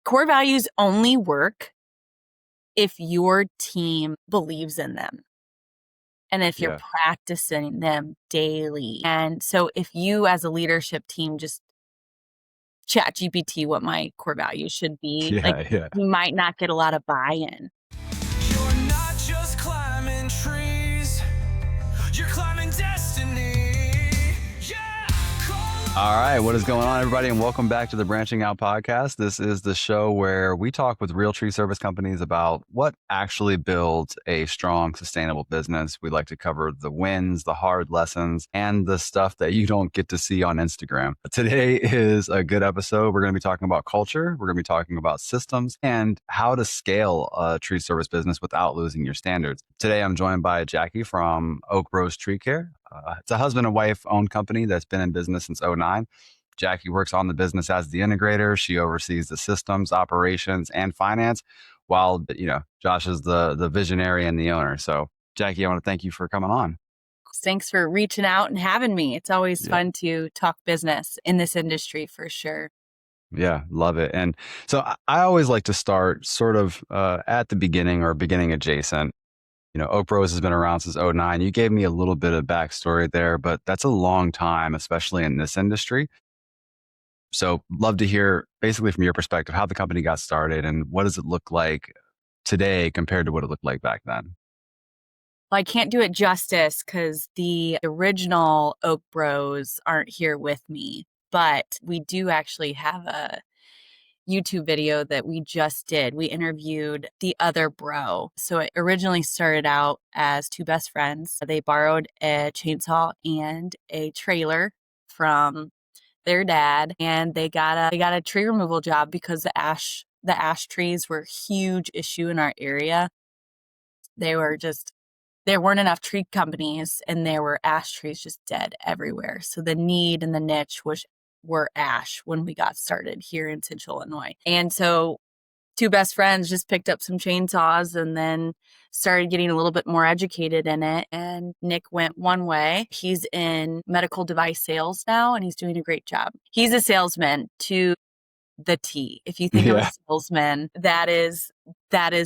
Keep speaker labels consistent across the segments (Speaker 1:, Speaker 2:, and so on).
Speaker 1: core values only work if your team believes in them and if you're practicing them daily. And so if you as a leadership team just chat GPT what my core values should be, you might not get a lot of buy-in.
Speaker 2: You're not just climbing trees, you're climbing destiny.
Speaker 3: All right, what is going on, everybody, and welcome back to the Branching Out Podcast. This is the show where we talk with real tree service companies about what actually builds a strong, sustainable business. We like to cover the wins, the hard lessons, and the stuff that you don't get to see on Instagram. Today is a good episode. We're going to be talking about culture. We're going to be talking about systems and how to scale a tree service business without losing your standards. Today, I'm joined by Jackie from Oak Rose Tree Care. It's a husband and wife owned company that's been in business since 2009. Jackie works on the business as the integrator. She oversees the systems, operations, and finance, while, Josh is the visionary and the owner. So, Jackie, I want to thank you for coming on.
Speaker 1: Thanks for reaching out and having me. It's always fun to talk business in this industry for sure.
Speaker 3: Yeah, love it. And so I always like to start sort of at the beginning or beginning adjacent. Oak Rose has been around since 2009. You gave me a little bit of backstory there, but that's a long time, especially in this industry. So love to hear basically from your perspective how the company got started and what does it look like today compared to what it looked like back then?
Speaker 1: Well, I can't do it justice because the original Oak Bros aren't here with me, but we do actually have a YouTube video that we just did. We interviewed the other bro. So it originally started out as two best friends. They borrowed a chainsaw and a trailer from their dad, and they got a tree removal job because the ash trees were a huge issue in our area. There weren't enough tree companies, and there were ash trees just dead everywhere. So the need and the niche were ash when we got started here in Central Illinois. And so two best friends just picked up some chainsaws and then started getting a little bit more educated in it. And Nick went one way. He's in medical device sales now, and he's doing a great job. He's a salesman to the T. If you think of a salesman, that is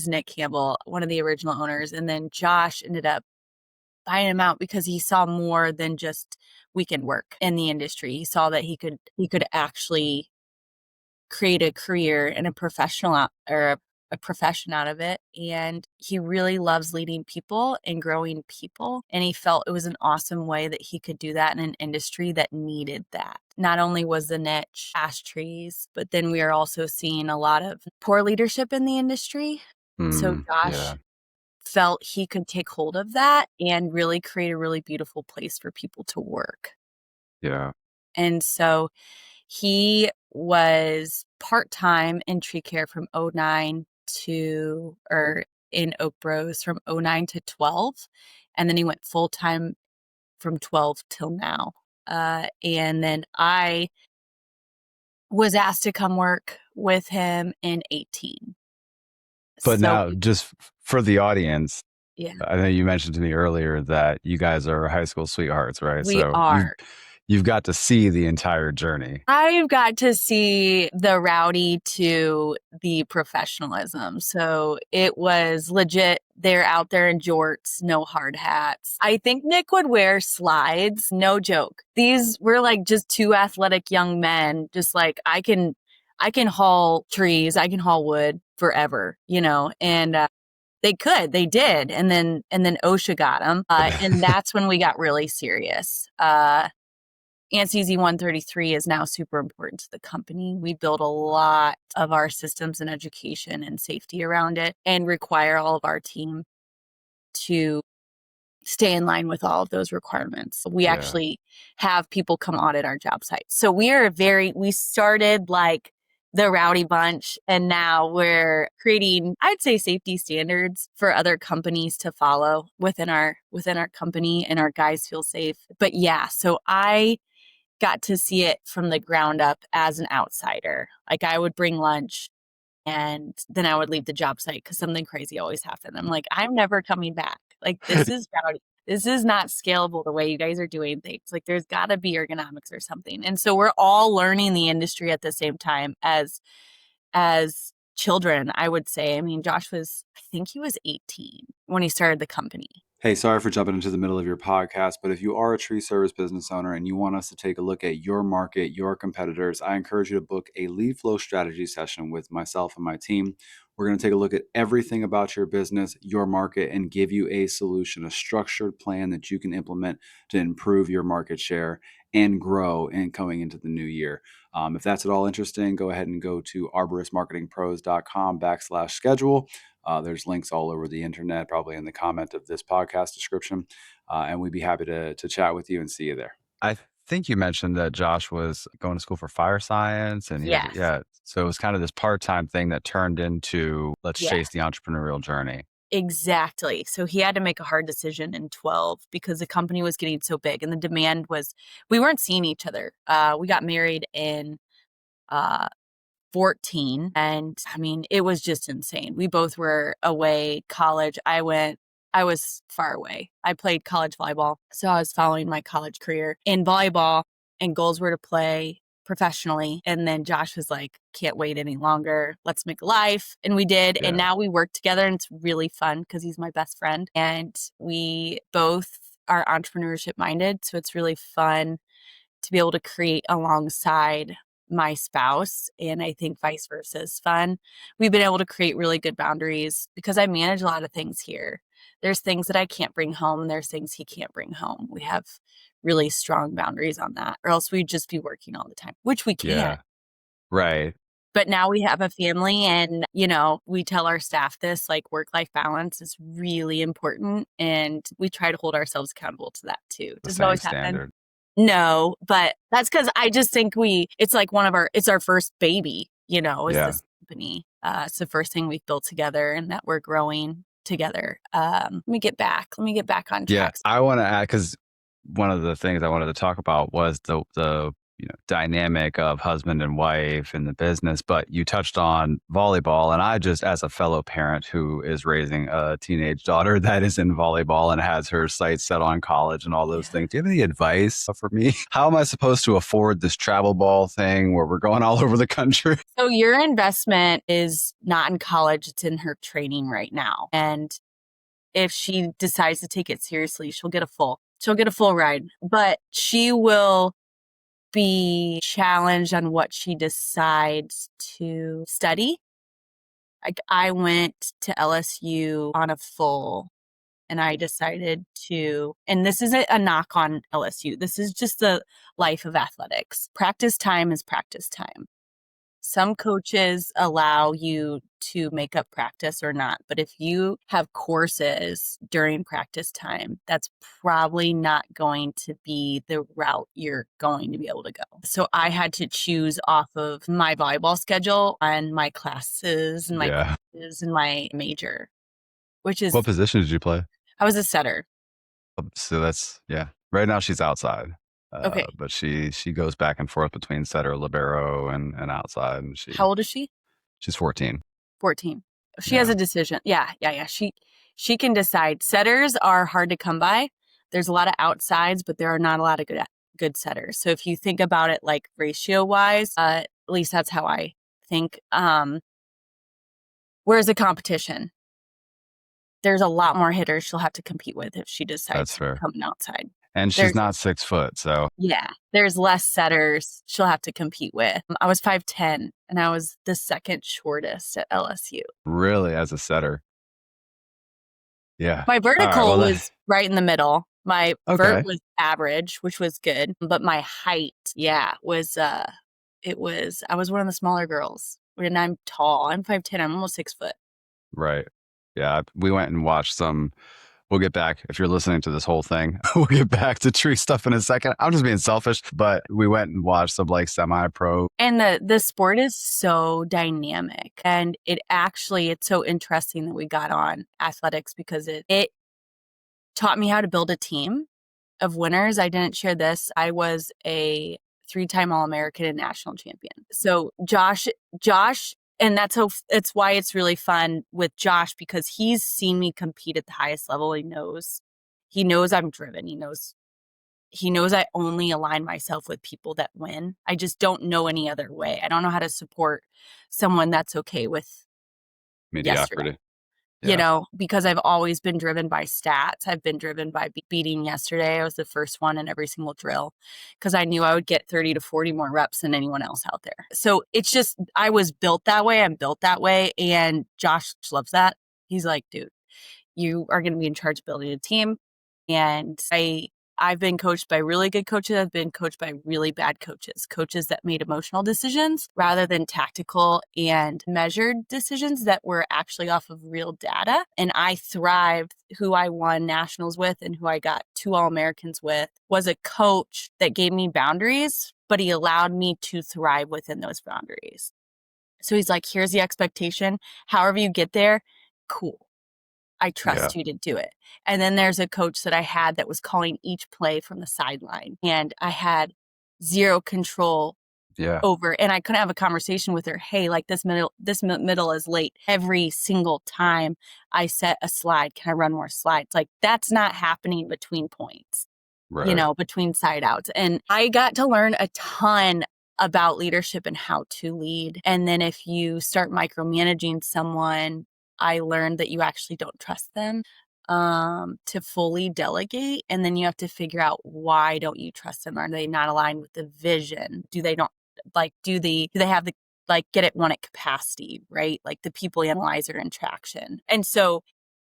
Speaker 1: Nick Campbell, one of the original owners. And then Josh ended up buying him out because he saw more than just weekend work in the industry. He saw that he could actually create a career and a profession out of it. And he really loves leading people and growing people. And he felt it was an awesome way that he could do that in an industry that needed that. Not only was the niche ash trees, but then we are also seeing a lot of poor leadership in the industry. So Josh felt he could take hold of that and really create a really beautiful place for people to work.
Speaker 3: Yeah.
Speaker 1: And so he was part-time in tree care from 2009 in Oak Bros from 2009 to 12. And then he went full-time from 12 till now. And then I was asked to come work with him in 2018.
Speaker 3: But now, just for the audience,
Speaker 1: I
Speaker 3: know you mentioned to me earlier that you guys are high school sweethearts, right?
Speaker 1: We are.
Speaker 3: You've got to see the entire journey.
Speaker 1: I've got to see the rowdy to the professionalism. So it was legit. They're out there in jorts, no hard hats. I think Nick would wear slides. No joke. These were like just two athletic young men. Just like I can haul trees. I can haul wood forever, and they did. And then OSHA got them. And that's when we got really serious. ANSI Z133 is now super important to the company. We build a lot of our systems and education and safety around it and require all of our team to stay in line with all of those requirements. We actually have people come audit our job sites. So we started like the rowdy bunch, and now we're creating, I'd say, safety standards for other companies to follow within our company, and our guys feel safe. But so I got to see it from the ground up as an outsider. Like I would bring lunch and then I would leave the job site because something crazy always happened. I'm like, I'm never coming back. Like this is rowdy. This is not scalable the way you guys are doing things. Like there's got to be ergonomics or something. And so we're all learning the industry at the same time as as children, I would say. I mean, Josh was, I think he was 18 when he started the company.
Speaker 3: Hey, sorry for jumping into the middle of your podcast, but if you are a tree service business owner and you want us to take a look at your market, your competitors, I encourage you to book a lead flow strategy session with myself and my team. We're going to take a look at everything about your business, your market, and give you a solution, a structured plan that you can implement to improve your market share and grow and coming into the new year. If that's at all interesting, go ahead and go to arboristmarketingpros.com/schedule. There's links all over the internet, probably in the comment of this podcast description. And we'd be happy to chat with you and see you there. I think you mentioned that Josh was going to school for fire science and
Speaker 1: Yes.
Speaker 3: so it was kind of this part-time thing that turned into let's chase the entrepreneurial journey.
Speaker 1: Exactly. So he had to make a hard decision in 12 because the company was getting so big and the demand was, we weren't seeing each other. We got married in 14. And I mean, it was just insane. We both were away college. I was far away. I played college volleyball. So I was following my college career in volleyball, and goals were to play professionally. And then Josh was like, can't wait any longer. Let's make a life. And we did. Yeah. And now we work together, and it's really fun because he's my best friend. And we both are entrepreneurship minded. So it's really fun to be able to create alongside my spouse. And I think vice versa is fun. We've been able to create really good boundaries because I manage a lot of things here. There's things that I can't bring home. There's things he can't bring home. We have really strong boundaries on that, or else we'd just be working all the time, which we can't.
Speaker 3: Yeah. Right.
Speaker 1: But now we have a family, and, you know, we tell our staff this, like, work-life balance is really important. And we try to hold ourselves accountable to that too. Does it always happen? No, but that's because I just think it's like it's our first baby, you know, is this company. It's the first thing we've built together and that we're growing together. Let me get back on track.
Speaker 3: Yeah, I want to add, because one of the things I wanted to talk about was the dynamic of husband and wife in the business, but you touched on volleyball, and I just, as a fellow parent who is raising a teenage daughter that is in volleyball and has her sights set on college and all those things, do you have any advice for me? How am I supposed to afford this travel ball thing where we're going all over the country?
Speaker 1: So your investment is not in college, it's in her training right now. And if she decides to take it seriously, she'll get a full ride, but she will be challenged on what she decides to study. Like, I went to LSU on a full, and I decided to, and this isn't a knock on LSU. This is just the life of athletics. Practice time is practice time. Some coaches allow you to make up practice or not, but if you have courses during practice time, that's probably not going to be the route you're going to be able to go. So I had to choose off of my volleyball schedule and my classes and my courses and my major, which is...
Speaker 3: What position did you play?
Speaker 1: I was a setter.
Speaker 3: So that's, right now she's outside.
Speaker 1: Okay.
Speaker 3: But she goes back and forth between setter, libero, and outside. And
Speaker 1: How old is she?
Speaker 3: She's 14.
Speaker 1: 14. She has a decision. Yeah. She can decide. Setters are hard to come by. There's a lot of outsides, but there are not a lot of good setters. So if you think about it like ratio wise, at least that's how I think. Where's the competition? There's a lot more hitters she'll have to compete with if she decides to come outside.
Speaker 3: And she's not 6 foot, so.
Speaker 1: Yeah, there's less setters she'll have to compete with. I was 5'10", and I was the second shortest at LSU.
Speaker 3: Really, as a setter? Yeah.
Speaker 1: My vertical was right in the middle. My vert was average, which was good. But my height, was, I was one of the smaller girls. And I'm tall. I'm 5'10". I'm almost 6 foot.
Speaker 3: Right. Yeah, we went and watched some... We'll get back, if you're listening to this whole thing, we'll get back to tree stuff in a second. I'm just being selfish, but we went and watched some like semi-pro.
Speaker 1: And the sport is so dynamic. And it's so interesting that we got on athletics because it taught me how to build a team of winners. I didn't share this. I was a 3-time All-American and national champion. So Josh, and it's why it's really fun with Josh, because he's seen me compete at the highest level. He knows I'm driven. He knows He knows I only align myself with people that win. I just don't know any other way. I don't know how to support someone that's okay with yesterday.
Speaker 3: Mediocrity. Yeah.
Speaker 1: Because I've always been driven by stats. I've been driven by beating yesterday. I was the first one in every single drill because I knew I would get 30 to 40 more reps than anyone else out there. So it's just, I was built that way. I'm built that way. And Josh loves that. He's like, dude, you are going to be in charge of building a team. And I've been coached by really good coaches. I've been coached by really bad coaches that made emotional decisions rather than tactical and measured decisions that were actually off of real data. And I thrived. Who I won nationals with and who I got 2 All-Americans with was a coach that gave me boundaries, but he allowed me to thrive within those boundaries. So he's like, here's the expectation. However you get there, cool. I trust you to do it. And then there's a coach that I had that was calling each play from the sideline. And I had zero control over, and I couldn't have a conversation with her. Hey, like this middle is late. Every single time I set a slide, can I run more slides? Like that's not happening between points, between side outs. And I got to learn a ton about leadership and how to lead. And then if you start micromanaging someone, I learned that you actually don't trust them to fully delegate. And then you have to figure out, why don't you trust them? Are they not aligned with the vision? Do they have the, get it, want it capacity, right? Like the people analyzer and traction. And so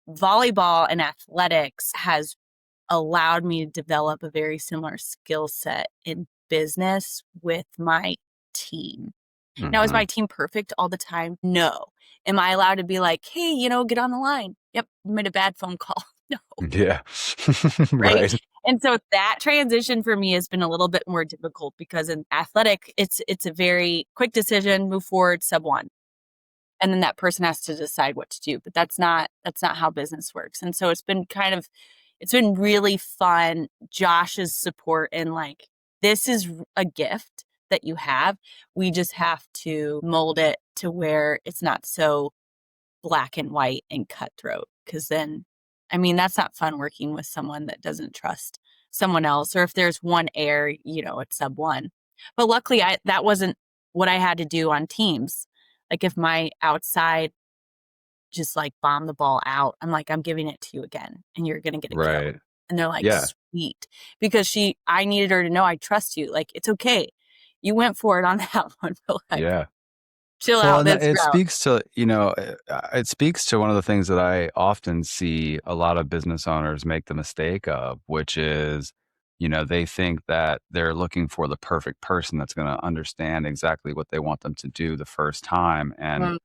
Speaker 1: volleyball and athletics has allowed me to develop a very similar skill set in business with my team. Mm-hmm. Now, is my team perfect all the time? No. Am I allowed to be like, hey, get on the line? Yep, you made a bad phone call. No.
Speaker 3: Yeah.
Speaker 1: Right. And so that transition for me has been a little bit more difficult because in athletic, it's a very quick decision, move forward, sub 1. And then that person has to decide what to do. But that's not how business works. And so it's been really fun. Josh's support and this is a gift that you have. We just have to mold it to where it's not so black and white and cutthroat. Because then, that's not fun working with someone that doesn't trust someone else. Or if there's one error, it's sub 1. But luckily, that wasn't what I had to do on teams. Like if my outside just bombed the ball out, I'm like, I'm giving it to you again, and you're gonna get a kill. And they're like, sweet, because I needed her to know I trust you. Like it's okay. You went for it on that one. Chill out.
Speaker 3: It speaks to, it speaks to one of the things that I often see a lot of business owners make the mistake of, which is, they think that they're looking for the perfect person that's going to understand exactly what they want them to do the first time. And,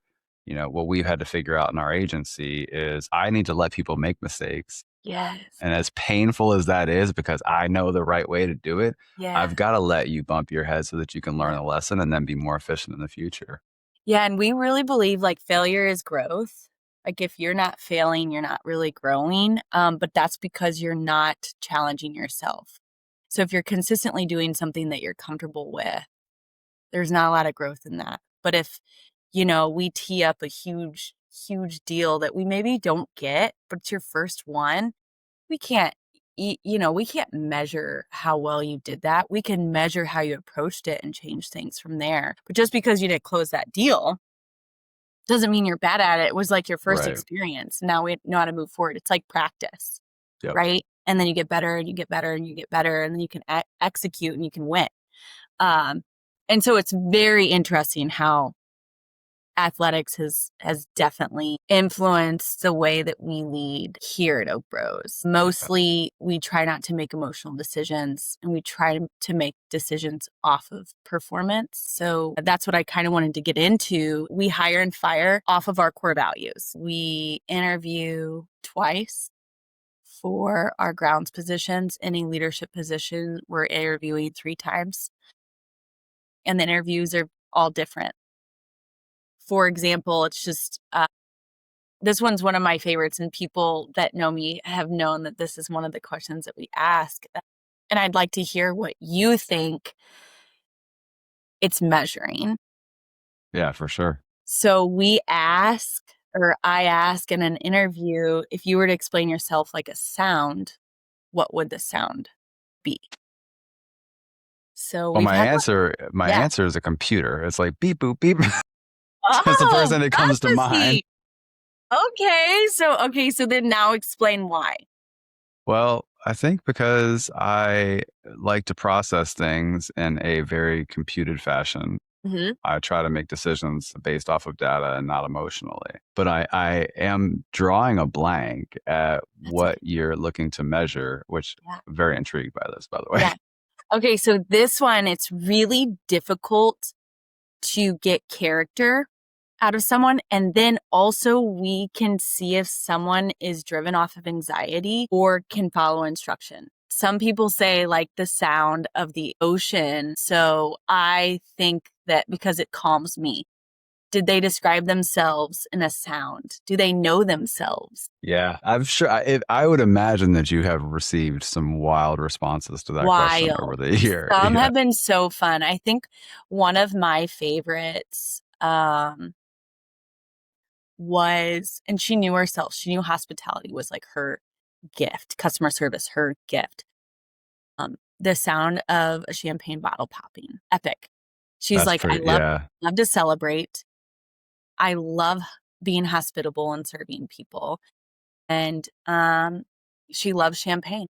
Speaker 3: what we've had to figure out in our agency is I need to let people make mistakes.
Speaker 1: Yes.
Speaker 3: And as painful as that is, because I know the right way to do it, I've got to let you bump your head so that you can learn a lesson and then be more efficient in the future.
Speaker 1: Yeah. And we really believe failure is growth. If you're not failing, you're not really growing. But that's because you're not challenging yourself. So if you're consistently doing something that you're comfortable with, there's not a lot of growth in that. But if, we tee up a huge deal that we maybe don't get, but it's your first one, we can't measure how well you did that. We can measure how you approached it and change things from there. But just because you didn't close that deal doesn't mean you're bad at it. It was your first experience. Now we know how to move forward. It's like practice, right? And then you get better and you get better and you get better, and then you can execute and you can win. And so it's very interesting how athletics has definitely influenced the way that we lead here at Oak Bros. Mostly, we try not to make emotional decisions, and we try to make decisions off of performance. So that's what I kind of wanted to get into. We hire and fire off of our core values. We interview twice for our grounds positions. Any leadership position, we're interviewing 3 times. And the interviews are all different. For example, it's just, this one's one of my favorites, and people that know me have known that this is one of the questions that we ask. And I'd like to hear what you think it's measuring.
Speaker 3: Yeah, for sure.
Speaker 1: So I ask in an interview, if you were to explain yourself like a sound, what would the sound be? So
Speaker 3: Well,
Speaker 1: we've had,
Speaker 3: my
Speaker 1: yeah.
Speaker 3: answer is a computer. It's like beep, boop, beep. That's the first
Speaker 1: Oh,
Speaker 3: thing that comes to mind.
Speaker 1: prophecy. Okay. So then now explain why.
Speaker 3: Well, I think because I like to process things in a very computed fashion.
Speaker 1: Hmm.
Speaker 3: I try to make decisions based off of data and not emotionally. But I am drawing a blank at
Speaker 1: That's okay.
Speaker 3: what you're looking to measure, which
Speaker 1: Yeah.
Speaker 3: I'm very intrigued by this, by the way.
Speaker 1: Yeah. Okay. So this one, it's really difficult to get character out of someone. And then also we can see if someone is driven off of anxiety or can follow instruction. Some people say like the sound of the ocean. So I think that because it calms me. Did they describe themselves in a sound? Do they know themselves?
Speaker 3: Yeah, I'm sure. I would imagine that you have received some wild responses to that question over
Speaker 1: Wild.
Speaker 3: the year.
Speaker 1: Some
Speaker 3: Yeah,
Speaker 1: have been so fun. I think one of my favorites was, and she knew herself, she knew hospitality was like her gift, customer service, her gift. The sound of a champagne bottle popping, epic. She's
Speaker 3: that's
Speaker 1: like, I
Speaker 3: pretty.
Speaker 1: love,
Speaker 3: Yeah,
Speaker 1: love to celebrate. I love being hospitable and serving people. And she loves champagne.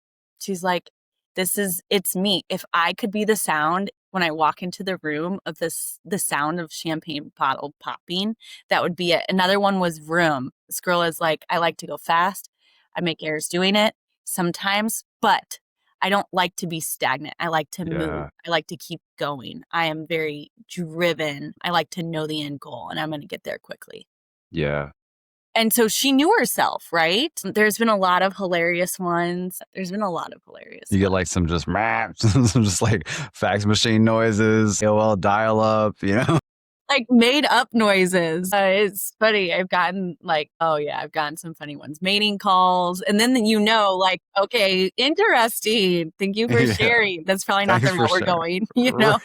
Speaker 1: She's like, it's me. If I could be the sound when I walk into the room of the sound of champagne bottle popping, that would be it. Another one was vroom. This girl is like, I like to go fast. I make errors doing it sometimes, but I don't like to be stagnant. I like to move.
Speaker 3: yeah,
Speaker 1: I like to keep going. I am very driven. I like to know the end goal and I'm going to get there quickly.
Speaker 3: yeah.
Speaker 1: And so she knew herself, right? There's been a lot of hilarious ones. There's been a lot of hilarious
Speaker 3: You get
Speaker 1: ones.
Speaker 3: like some just some just like fax machine noises, AOL dial up.
Speaker 1: Like made up noises. It's funny. I've gotten like, oh yeah, I've gotten some funny ones. Mating calls. And then like, okay, interesting. Thank you for
Speaker 3: Yeah.
Speaker 1: sharing. That's probably not
Speaker 3: Thanks
Speaker 1: the
Speaker 3: for
Speaker 1: route we're
Speaker 3: sharing.
Speaker 1: going, you know?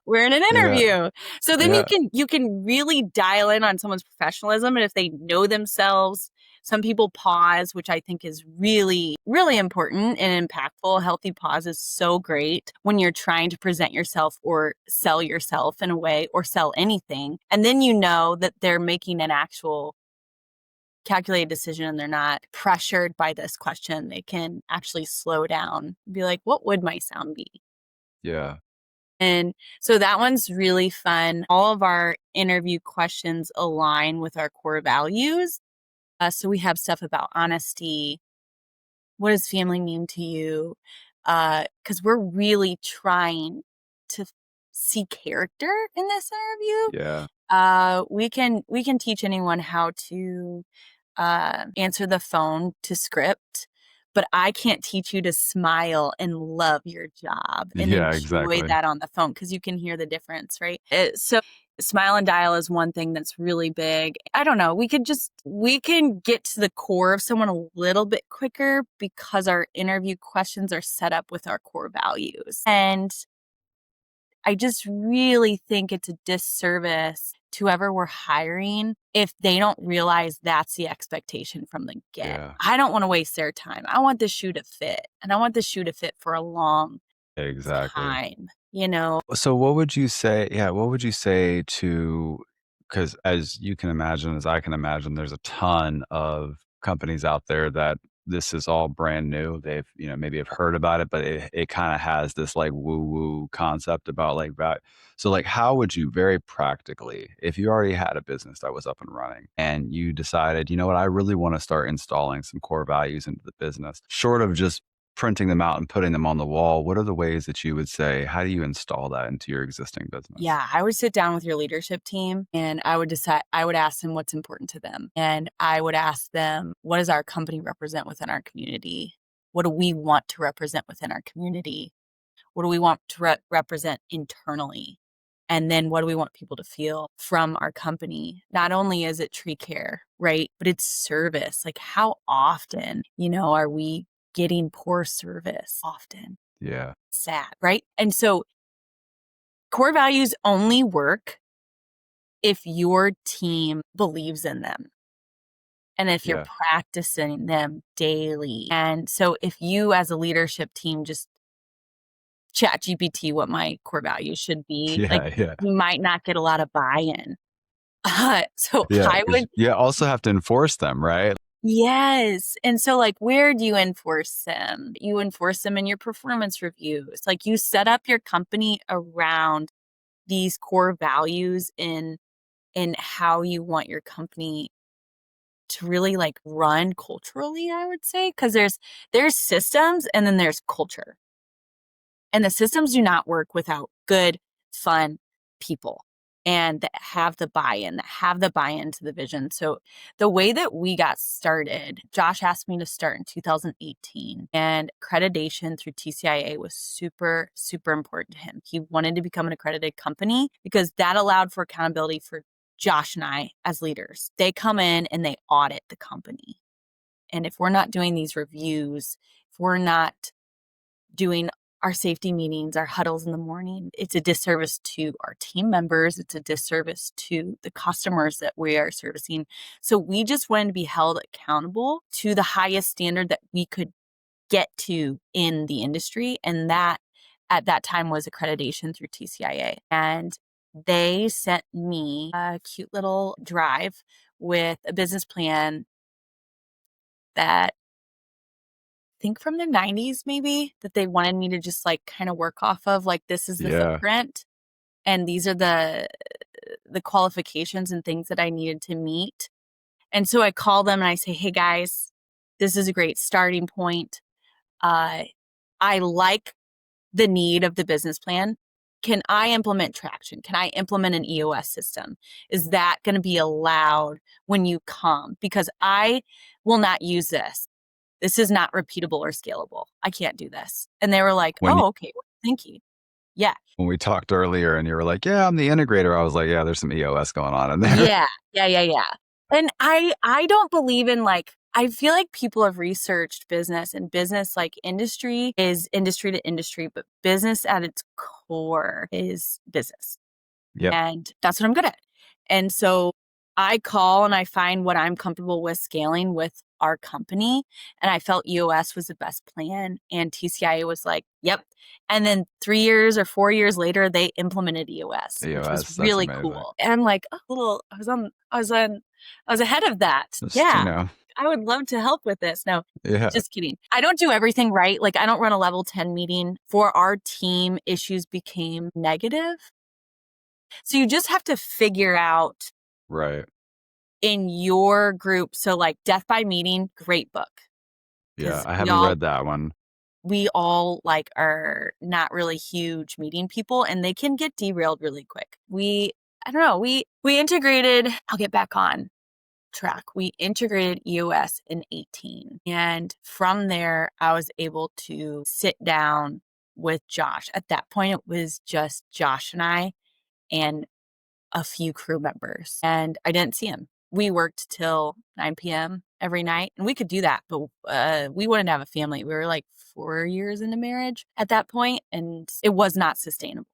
Speaker 1: We're in an
Speaker 3: Yeah,
Speaker 1: interview. So then
Speaker 3: yeah,
Speaker 1: you can really dial in on someone's professionalism and if they know themselves. Some people pause, which I think is really, really important and impactful. A healthy pause is so great when you're trying to present yourself or sell yourself in a way or sell anything. And then you know that they're making an actual calculated decision and they're not pressured by this question. They can actually slow down and be like, what would my sound be?
Speaker 3: yeah,
Speaker 1: And so that one's really fun. All of our interview questions align with our core values. So we have stuff about honesty. What does family mean to you? Because we're really trying to see character in this interview.
Speaker 3: yeah,
Speaker 1: We can teach anyone how to answer the phone to script, but I can't teach you to smile and love your job and
Speaker 3: yeah.
Speaker 1: enjoy
Speaker 3: Exactly.
Speaker 1: that on the phone because you can hear the difference, right? So smile and dial is one thing that's really big. I don't know. We can get to the core of someone a little bit quicker because our interview questions are set up with our core values. And I just really think it's a disservice to whoever we're hiring if they don't realize that's the expectation from the get.
Speaker 3: Yeah,
Speaker 1: I don't want to waste their time. I want the shoe to fit, and I want the shoe to fit for a long
Speaker 3: exactly.
Speaker 1: time, you know?
Speaker 3: So what would you say? Yeah, what would you say to? Because as you can imagine, as I can imagine, there's a ton of companies out there that this is all brand new. They've maybe have heard about it, but it kind of has this like woo woo concept about like that. So like, how would you very practically, if you already had a business that was up and running, and you decided, you know what, I really want to start installing some core values into the business, short of just printing them out and putting them on the wall, what are the ways that you would say, how do you install that into your existing business?
Speaker 1: Yeah, I would sit down with your leadership team and I would ask them what's important to them. And I would ask them, what does our company represent within our community? What do we want to represent within our community? What do we want to represent internally? And then what do we want people to feel from our company? Not only is it tree care, right? But it's service. Like how often, are we getting poor service? Often.
Speaker 3: Yeah.
Speaker 1: Sad, right? And so core values only work if your team believes in them and if you're
Speaker 3: Yeah.
Speaker 1: practicing them daily. And so if you as a leadership team just ChatGPT what my core values should be. Like,
Speaker 3: Yeah, yeah.
Speaker 1: you might not get a lot of buy-in. So
Speaker 3: Yeah,
Speaker 1: I
Speaker 3: 'cause
Speaker 1: would,
Speaker 3: you also have to enforce them, right?
Speaker 1: yes. And so, like, where do you enforce them? You enforce them in your performance reviews. Like, you set up your company around these core values in how you want your company to really like run culturally, I would say, because there's systems and then there's culture. And the systems do not work without good, fun people and that have the buy-in to the vision. So the way that we got started, Josh asked me to start in 2018, and accreditation through TCIA was super, super important to him. He wanted to become an accredited company because that allowed for accountability for Josh and I as leaders. They come in and they audit the company. And if we're not doing these reviews, if we're not doing our safety meetings, our huddles in the morning, it's a disservice to our team members. It's a disservice to the customers that we are servicing. So we just wanted to be held accountable to the highest standard that we could get to in the industry. And that at that time was accreditation through TCIA. And they sent me a cute little drive with a business plan that think from the 90s maybe, that they wanted me to just like kind of work off of, like, this is the
Speaker 3: Yeah.
Speaker 1: footprint and these are the qualifications and things that I needed to meet. And so I call them and I say, hey guys, this is a great starting point. I like the need of the business plan. Can I implement traction? Can I implement an EOS system? Is that going to be allowed when you come? Because I will not use this. This is not repeatable or scalable. I can't do this. And they were like,
Speaker 3: When you
Speaker 1: oh, okay. Well, thank you. Yeah.
Speaker 3: when we talked earlier and you were like, "Yeah, I'm the integrator," I was like, "Yeah, there's some EOS going on in there."
Speaker 1: Yeah. Yeah. Yeah. Yeah. And I don't believe in like, I feel like people have researched business, and business, like, industry is industry to industry, but business at its core is business.
Speaker 3: Yep.
Speaker 1: And that's what I'm good at. And so I call and I find what I'm comfortable with scaling with our company. And I felt EOS was the best plan. And TCIA was like, yep. And then 3 years or 4 years later, they implemented EOS, which was
Speaker 3: EOS, that's
Speaker 1: really
Speaker 3: amazing.
Speaker 1: cool. And I'm like, oh, I was ahead of that.
Speaker 3: Just,
Speaker 1: Yeah. I would love to help with this. No,
Speaker 3: yeah.
Speaker 1: just kidding. I don't do everything right. Like, I don't run a level 10 meeting. For our team, issues became negative. So you just have to figure out
Speaker 3: Right.
Speaker 1: in your group. So like Death by Meeting, great book.
Speaker 3: Yeah,
Speaker 1: 'Cause
Speaker 3: I haven't read that one.
Speaker 1: we all like are not really huge meeting people, and they can get derailed really quick. I don't know, we integrated, I'll get back on track. We integrated EOS in 18. And from there, I was able to sit down with Josh. At that point, it was just Josh and I and a few crew members, and I didn't see him. We worked till 9 p.m. every night, and we could do that, but we wouldn't have a family. We were like 4 years into marriage at that point, and it was not sustainable.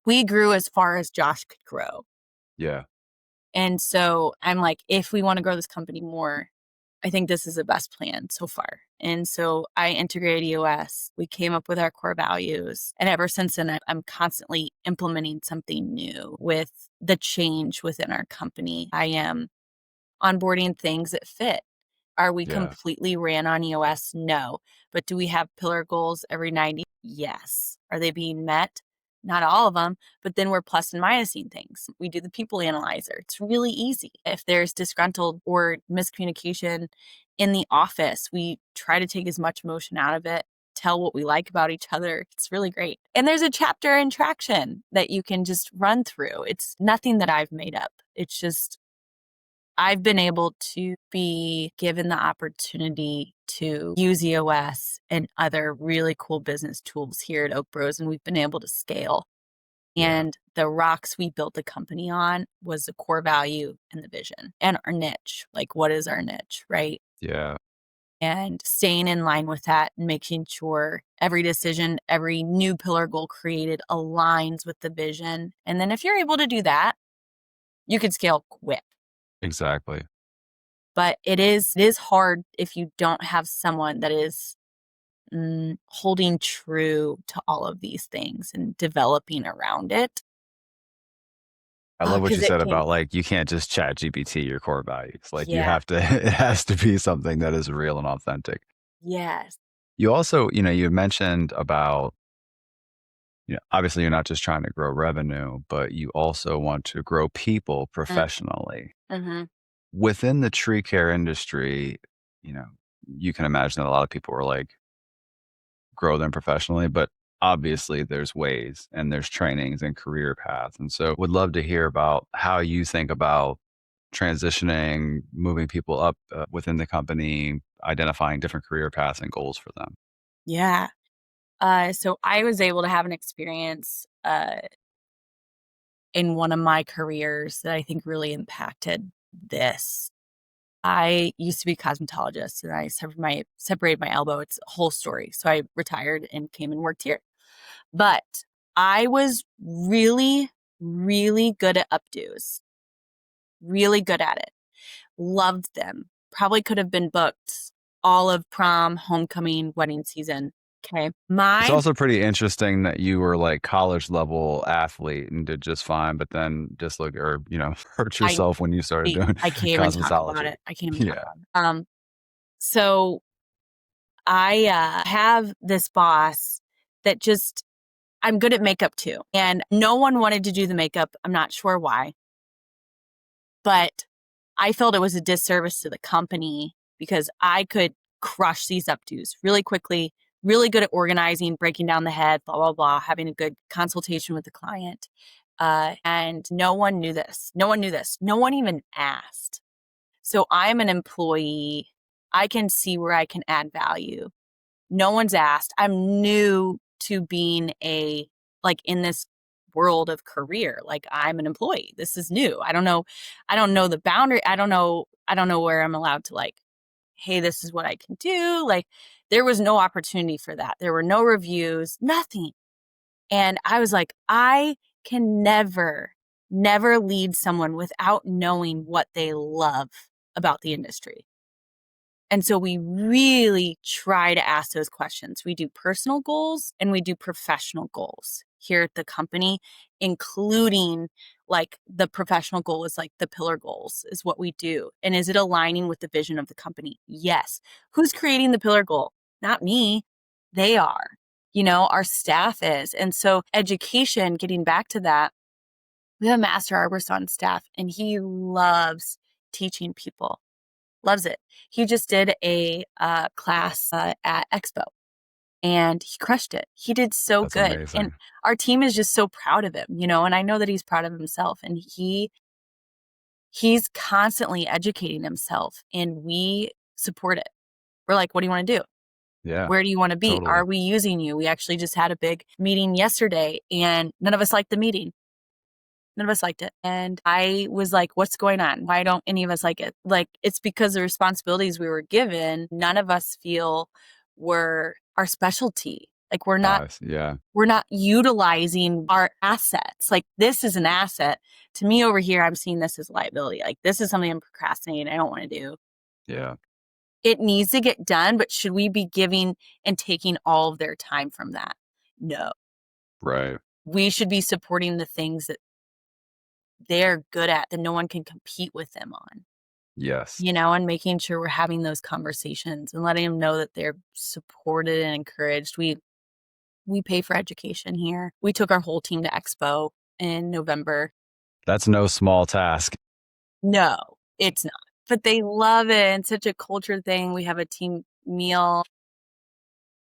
Speaker 1: We grew as far as Josh could grow.
Speaker 3: Yeah.
Speaker 1: And so I'm like, if we want to grow this company more, I think this is the best plan so far. And so I integrated EOS. We came up with our core values. And ever since then, I'm constantly implementing something new with the change within our company. I am onboarding things that fit. Are we
Speaker 3: Yeah.
Speaker 1: completely ran on EOS? No. But do we have pillar goals every 90? Yes. Are they being met? Not all of them, but then we're plus and minusing things. We do the people analyzer. It's really easy. If there's disgruntled or miscommunication in the office, we try to take as much emotion out of it, tell what we like about each other. It's really great. And there's a chapter in Traction that you can just run through. It's nothing that I've made up. It's just I've been able to be given the opportunity to use EOS and other really cool business tools here at Oak Bros, and we've been able to scale.
Speaker 3: Yeah.
Speaker 1: And the rocks we built the company on was the core value and the vision and our niche. Like, what is our niche, right?
Speaker 3: Yeah.
Speaker 1: And staying in line with that and making sure every decision, every new pillar goal created aligns with the vision. And then if you're able to do that, you can scale quick.
Speaker 3: Exactly.
Speaker 1: But it is hard if you don't have someone that is holding true to all of these things and developing around it.
Speaker 3: I love what you
Speaker 1: Because it
Speaker 3: said
Speaker 1: can,
Speaker 3: about like you can't just chat GPT your core values. Like you
Speaker 1: yeah,
Speaker 3: have to it has to be something that is real and authentic.
Speaker 1: yes,
Speaker 3: You also, you mentioned about, obviously you're not just trying to grow revenue, but you also want to grow people professionally.
Speaker 1: mm-hmm.
Speaker 3: Within the tree care industry, you know, you can imagine that a lot of people are like grow them professionally, but obviously there's ways and there's trainings and career paths. And so would love to hear about how you think about transitioning, moving people up within the company, identifying different career paths and goals for them.
Speaker 1: Yeah. So I was able to have an experience in one of my careers that I think really impacted this. I used to be a cosmetologist and I separated my elbow. It's a whole story. So I retired and came and worked here. But I was really, really good at updos, really good at it. Loved them. Probably could have been booked all of prom, homecoming, wedding season. Okay.
Speaker 3: It's
Speaker 1: My
Speaker 3: also pretty interesting that you were like college level athlete and did just fine, but then just look or, hurt
Speaker 1: I
Speaker 3: yourself when you started doing
Speaker 1: I can't even talk about
Speaker 3: cosmetology.
Speaker 1: it. I can't even talk
Speaker 3: Yeah.
Speaker 1: about it. So I have this boss that just I'm good at makeup too. And no one wanted to do the makeup. I'm not sure why, but I felt it was a disservice to the company because I could crush these updos really quickly, really good at organizing, breaking down the head, blah, blah, blah, having a good consultation with the client. And no one knew this. No one knew this. No one even asked. So I'm an employee. I can see where I can add value. No one's asked. I'm new to being like in this world of career. Like I'm an employee. This is new. I don't know. I don't know the boundary. I don't know where I'm allowed to like, hey, this is what I can do. Like there was no opportunity for that. There were no reviews, nothing. And I was like, I can never lead someone without knowing what they love about the industry. And so we really try to ask those questions. We do personal goals and we do professional goals here at the company, including like the professional goal is like the pillar goals is what we do. And is it aligning with the vision of the company? Yes. Who's creating the pillar goal? Not me. They are. Our staff is. And so education, getting back to that, we have a master arborist on staff and he loves teaching people. Loves it. He just did a class at Expo and he crushed it. He did so
Speaker 3: That's
Speaker 1: good. And
Speaker 3: amazing.
Speaker 1: our team is just so proud of him, and I know that he's proud of himself and he's constantly educating himself and we support it. We're like, what do you want to do?
Speaker 3: Yeah,
Speaker 1: Where do you want to be?
Speaker 3: totally.
Speaker 1: Are we using you? We actually just had a big meeting yesterday and none of us liked the meeting. None of us liked it. And I was like, what's going on? Why don't any of us like it? Like, it's because the responsibilities we were given, none of us feel were our specialty. Like
Speaker 3: Yeah,
Speaker 1: we're not utilizing our assets. Like this is an asset. To me over here, I'm seeing this as liability. Like this is something I'm procrastinating. I don't want to do.
Speaker 3: yeah,
Speaker 1: It needs to get done, but should we be giving and taking all of their time from that? No.
Speaker 3: right.
Speaker 1: We should be supporting the things that they're good at that no one can compete with them on,
Speaker 3: Yes.
Speaker 1: and making sure we're having those conversations and letting them know that they're supported and encouraged. We pay for education here. We took our whole team to Expo in November.
Speaker 3: That's no small task.
Speaker 1: No, it's not. But they love it and such a culture thing. We have a team meal.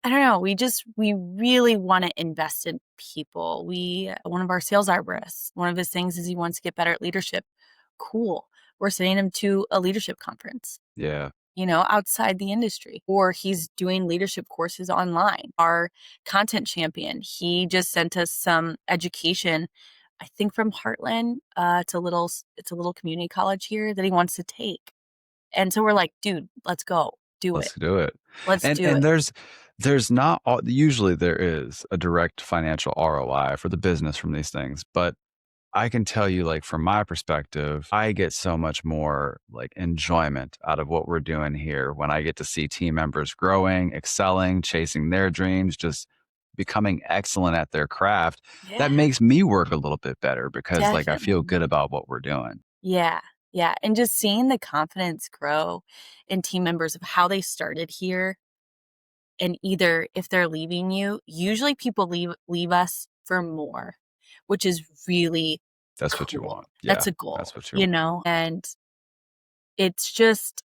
Speaker 1: I don't know. We really want to invest in people. One of our sales arborists, one of his things is he wants to get better at leadership. Cool. We're sending him to a leadership conference,
Speaker 3: Yeah.
Speaker 1: outside the industry, or he's doing leadership courses online. Our content champion, he just sent us some education, I think from Heartland. It's a little community college here that he wants to take. And so we're like, dude, let's go do it.
Speaker 3: Let's do it.
Speaker 1: Let's
Speaker 3: And
Speaker 1: do it.
Speaker 3: there's not usually there is a direct financial ROI for the business from these things, but I can tell you, like, from my perspective, I get so much more like enjoyment out of what we're doing here when I get to see team members growing, excelling, chasing their dreams, just becoming excellent at their craft.
Speaker 1: Yeah,
Speaker 3: That makes me work a little bit better because like I feel good
Speaker 1: definitely.
Speaker 3: about what we're doing.
Speaker 1: Yeah, yeah, and just seeing the confidence grow in team members of how they started here, and either if they're leaving you, usually people leave us for more, which is really
Speaker 3: That's what you
Speaker 1: cool.
Speaker 3: want. Yeah.
Speaker 1: That's a
Speaker 3: That's
Speaker 1: goal,
Speaker 3: what you want.
Speaker 1: and it's just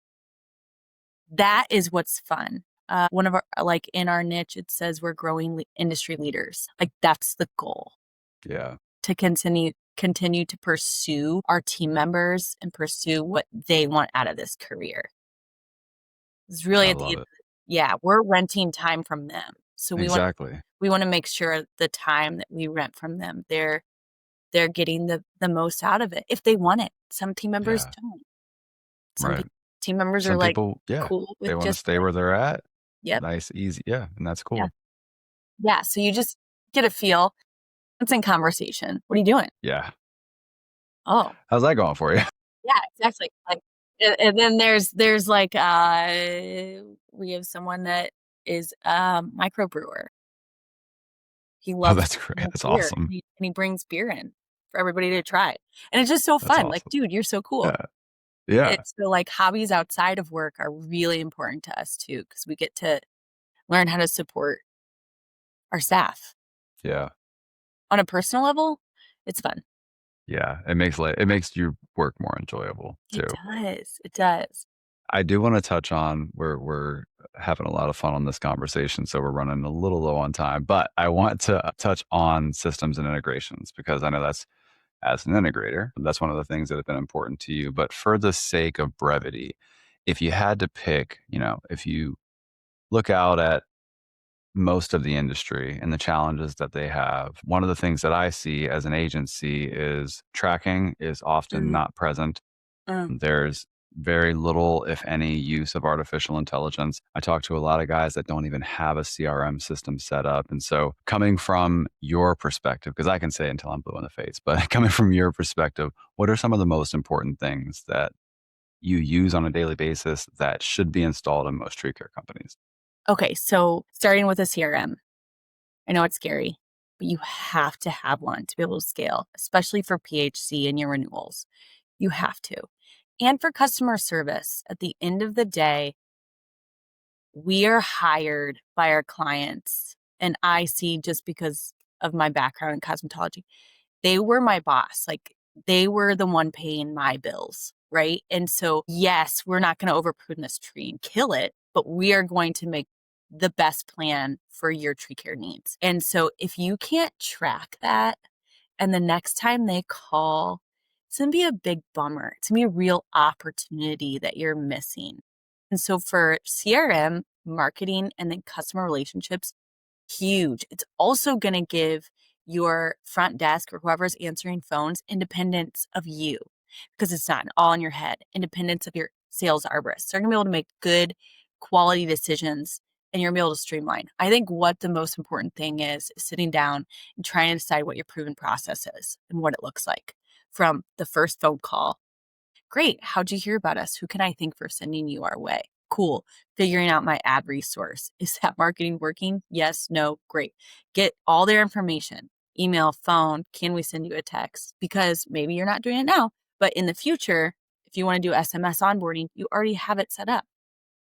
Speaker 1: that is what's fun. One of our like, in our niche, it says we're growing industry leaders. Like, that's the goal,
Speaker 3: Yeah.
Speaker 1: to continue to pursue our team members and pursue what they want out of this career. It's really
Speaker 3: I
Speaker 1: at the
Speaker 3: love
Speaker 1: end,
Speaker 3: it.
Speaker 1: yeah, we're renting time from them. So
Speaker 3: Exactly.
Speaker 1: we wanna make sure the time that we rent from them, they're getting the most out of it if they want it. Some team members
Speaker 3: Yeah.
Speaker 1: don't. Some
Speaker 3: Right.
Speaker 1: team members are,
Speaker 3: Some
Speaker 1: like,
Speaker 3: people, yeah,
Speaker 1: cool
Speaker 3: they
Speaker 1: with
Speaker 3: want to
Speaker 1: just
Speaker 3: stay where they're at.
Speaker 1: yep,
Speaker 3: Nice, easy. Yeah. And that's
Speaker 1: yeah,
Speaker 3: cool.
Speaker 1: yeah, so you just get a feel. It's in conversation. "What are you doing?"
Speaker 3: Yeah.
Speaker 1: "Oh."
Speaker 3: How's that going for you?
Speaker 1: Yeah, exactly, like, and then there's, like, we have someone that is a microbrewer. He
Speaker 3: Oh,
Speaker 1: loves
Speaker 3: that's great.
Speaker 1: drinking
Speaker 3: That's
Speaker 1: beer,
Speaker 3: awesome.
Speaker 1: and he brings beer in for everybody to try, and it's just so
Speaker 3: That's
Speaker 1: fun, like,
Speaker 3: awesome.
Speaker 1: "Dude, you're so cool."
Speaker 3: Yeah. Yeah.
Speaker 1: It's so, like, hobbies outside of work are really important to us too, because we get to learn how to support our staff.
Speaker 3: Yeah.
Speaker 1: On a personal level, it's fun.
Speaker 3: Yeah. It makes your work more enjoyable
Speaker 1: It
Speaker 3: too.
Speaker 1: does, it does.
Speaker 3: I do want to touch on we're having a lot of fun on this conversation, so we're running a little low on time, but I want to touch on systems and integrations because I know that's as an integrator, that's one of the things that have been important to you. But for the sake of brevity, if you had to pick, if you look out at most of the industry and the challenges that they have, one of the things that I see as an agency is tracking is often
Speaker 1: Mm,
Speaker 3: not present.
Speaker 1: mm.
Speaker 3: There's very little, if any, use of artificial intelligence. I talk to a lot of guys that don't even have a CRM system set up. And so, coming from your perspective, because I can say it until I'm blue in the face, but coming from your perspective, what are some of the most important things that you use on a daily basis that should be installed in most tree care companies?
Speaker 1: Okay, so starting with a CRM. I know it's scary, but you have to have one to be able to scale, especially for PHC and your renewals. You have to. And for customer service, at the end of the day, we are hired by our clients. And I see, just because of my background in cosmetology, they were my boss. Like, they were the one paying my bills, right? And so, yes, we're not going to over prune this tree and kill it, but we are going to make the best plan for your tree care needs. And so, if you can't track that, and the next time they call, it's going to be a big bummer. It's going to be a real opportunity that you're missing. And so, for CRM, marketing, and then customer relationships, huge. It's also going to give your front desk or whoever's answering phones independence of you, because it's not all in your head. Independence of your sales arborists. They're going to be able to make good quality decisions, and you're going to be able to streamline. I think what the most important thing is sitting down and trying to decide what your proven process is and what it looks like from the first phone call. Great. How'd you hear about us? Who can I thank for sending you our way? Cool. Figuring out my ad resource. Is that marketing working? Yes, no, great. Get all their information, email, phone. Can we send you a text? Because maybe you're not doing it now, but in the future, if you want to do SMS onboarding, you already have it set up.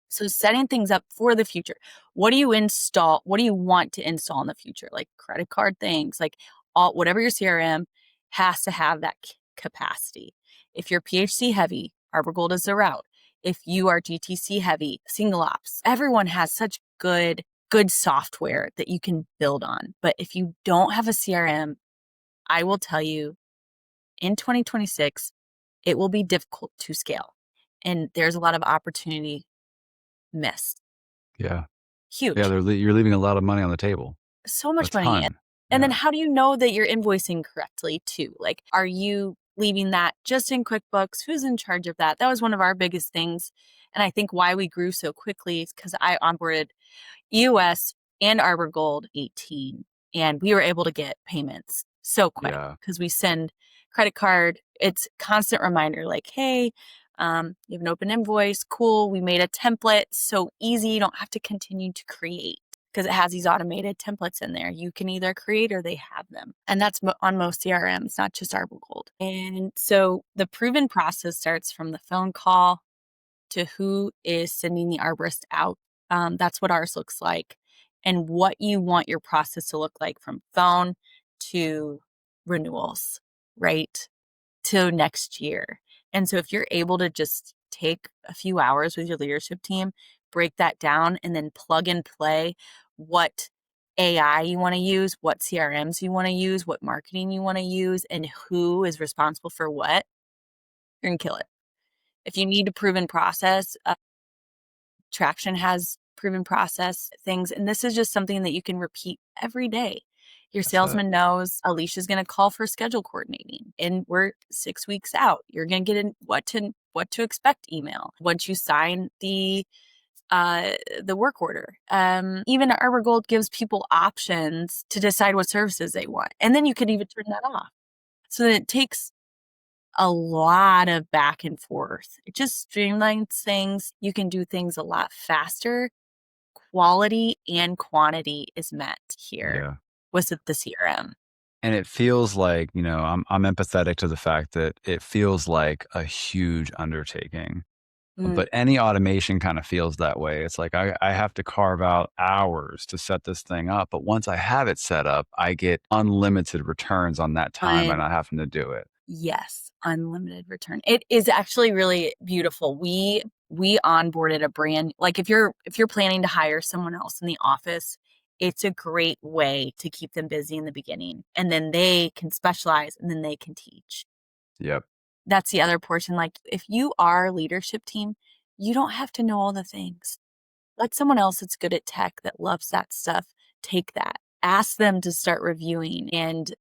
Speaker 1: So setting things up for the future. What do you install? What do you want to install in the future? Like credit card things, like all whatever your CRM has to have that capacity. If you're PHC heavy, Arbor Gold is the route. If you are GTC heavy, single ops, everyone has such good software that you can build on. But if you don't have a CRM, I will tell you, in 2026, it will be difficult to scale. And there's a lot of opportunity missed.
Speaker 3: Yeah. Yeah.
Speaker 1: Huge.
Speaker 3: You're leaving a lot of money on the table.
Speaker 1: So
Speaker 3: A
Speaker 1: much money.
Speaker 3: ton.
Speaker 1: And then
Speaker 3: Yeah.
Speaker 1: how do you know that you're invoicing correctly too? Like, are you leaving that just in QuickBooks? Who's in charge of that? That was one of our biggest things. And I think why we grew so quickly is because I onboarded EOS and Arbor Gold 18, and we were able to get payments so quick
Speaker 3: Yeah.
Speaker 1: because we send credit card. It's constant reminder like, hey, you have an open invoice. Cool. We made a template. So easy. You don't have to continue to create because it has these automated templates in there. You can either create or they have them. And that's on most CRMs, not just Arborgold. And so the proven process starts from the phone call to who is sending the arborist out. That's what ours looks like, and what you want your process to look like from phone to renewals, right? To next year. And so if you're able to just take a few hours with your leadership team, break that down, and then plug and play what AI you want to use, what CRMs you want to use, what marketing you want to use, and who is responsible for what, you're going to kill it. If you need a proven process, Traction has proven process things. And this is just something that you can repeat every day. Your salesman knows Alicia's going to call for schedule coordinating, and we're 6 weeks out. You're going to get in what to expect email once you sign the work order. Even Arbor Gold gives people options to decide what services they want, and then you could even turn that off. So that it takes a lot of back and forth. It just streamlines things. You can do things a lot faster. Quality and quantity is met here with the CRM.
Speaker 3: And it feels like, I'm empathetic to the fact that it feels like a huge undertaking. But any automation kind of feels that way. It's like I have to carve out hours to set this thing up. But once I have it set up, I get unlimited returns on that time by not having to do it.
Speaker 1: Yes, unlimited return. It is actually really beautiful. We onboarded a brand, like if you're planning to hire someone else in the office, it's a great way to keep them busy in the beginning, and then they can specialize and then they can teach.
Speaker 3: Yep.
Speaker 1: That's the other portion. Like if you are a leadership team, you don't have to know all the things. Let someone else that's good at tech, that loves that stuff, take that. Ask them to start reviewing and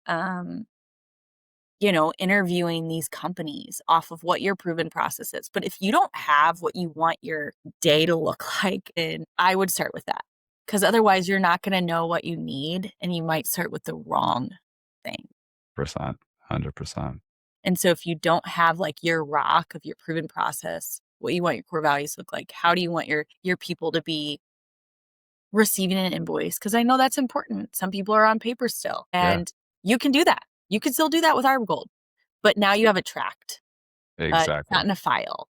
Speaker 1: interviewing these companies off of what your proven process is. But if you don't have what you want your day to look like, then I would start with that, because otherwise you're not going to know what you need, and you might start with the wrong thing.
Speaker 3: 100%.
Speaker 1: And so if you don't have like your rock of your proven process, what you want your core values to look like, how do you want your people to be receiving an invoice? Because I know that's important. Some people are on paper still, and you can do that. You can still do that with Arborgold, but now you have it tracked.
Speaker 3: Exactly.
Speaker 1: It's not in a file.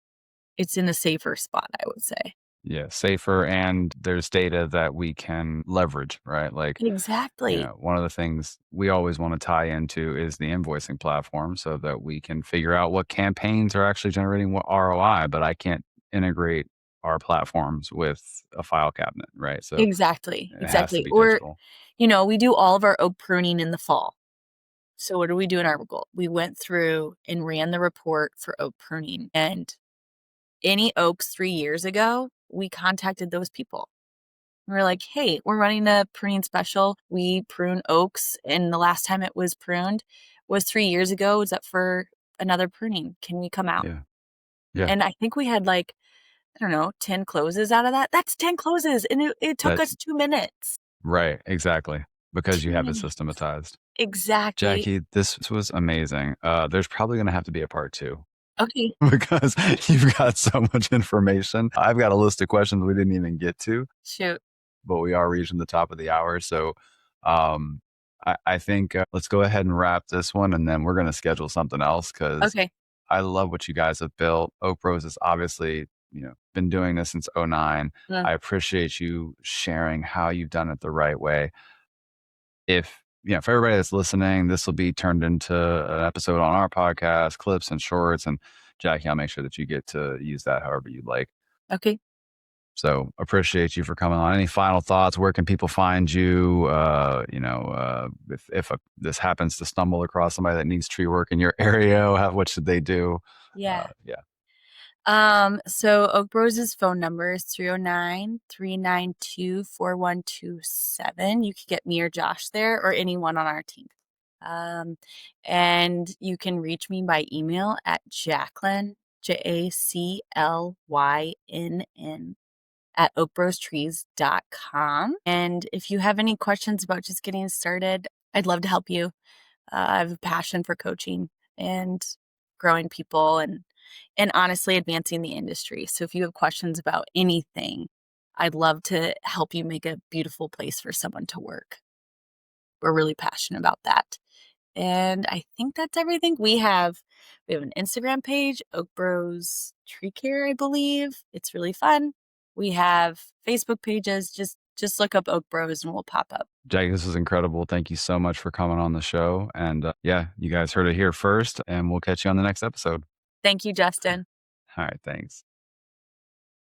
Speaker 1: It's in a safer spot, I would say.
Speaker 3: Yeah, safer, and there's data that we can leverage, right? Like,
Speaker 1: exactly.
Speaker 3: One of the things we always want to tie into is the invoicing platform, so that we can figure out what campaigns are actually generating what ROI, but I can't integrate our platforms with a file cabinet, right? So
Speaker 1: exactly.
Speaker 3: it has to be
Speaker 1: Or,
Speaker 3: digital.
Speaker 1: we do all of our oak pruning in the fall. So what do we do in Arborgold? We went through and ran the report for oak pruning, and any oaks 3 years ago, we contacted those people. We're like, hey, we're running a pruning special. We prune oaks, and the last time it was pruned was 3 years ago. Is up for another pruning. Can we come out?
Speaker 3: Yeah.
Speaker 1: And I think we had 10 closes out of that. That's 10 closes, and it took us 2 minutes.
Speaker 3: Right, exactly. Because you have it systematized.
Speaker 1: Exactly.
Speaker 3: Jackie, this was amazing. There's probably going to have to be a part 2.
Speaker 1: Okay.
Speaker 3: Because you've got so much information. I've got a list of questions we didn't even get to.
Speaker 1: Shoot.
Speaker 3: But we are reaching the top of the hour. So I think let's go ahead and wrap this one, and then we're going to schedule something else, because I love what you guys have built. Oak Bros has obviously, been doing this since 2009. I appreciate you sharing how you've done it the right way. For everybody that's listening, this will be turned into an episode on our podcast, clips and shorts. And Jackie, I'll make sure that you get to use that however you'd like.
Speaker 1: Okay.
Speaker 3: So appreciate you for coming on. Any final thoughts? Where can people find you? If this happens to stumble across somebody that needs tree work in your area, what should they do?
Speaker 1: So Oak Bros' phone number is 309-392-4127. You can get me or Josh there, or anyone on our team. And you can reach me by email at Jaclynn, JACLYNN at oakbrostrees.com. And if you have any questions about just getting started, I'd love to help you. I have a passion for coaching and growing people and honestly advancing the industry. So if you have questions about anything, I'd love to help you make a beautiful place for someone to work. We're really passionate about that. And I think that's everything. We have an Instagram page, Oak Bros Tree Care, I believe. It's really fun. We have Facebook pages. Just look up Oak Bros and we'll pop up.
Speaker 3: Jackie, this was incredible. Thank you so much for coming on the show. And yeah, you guys heard it here first, and we'll catch you on the next episode.
Speaker 1: Thank you, Justin.
Speaker 3: All right, thanks.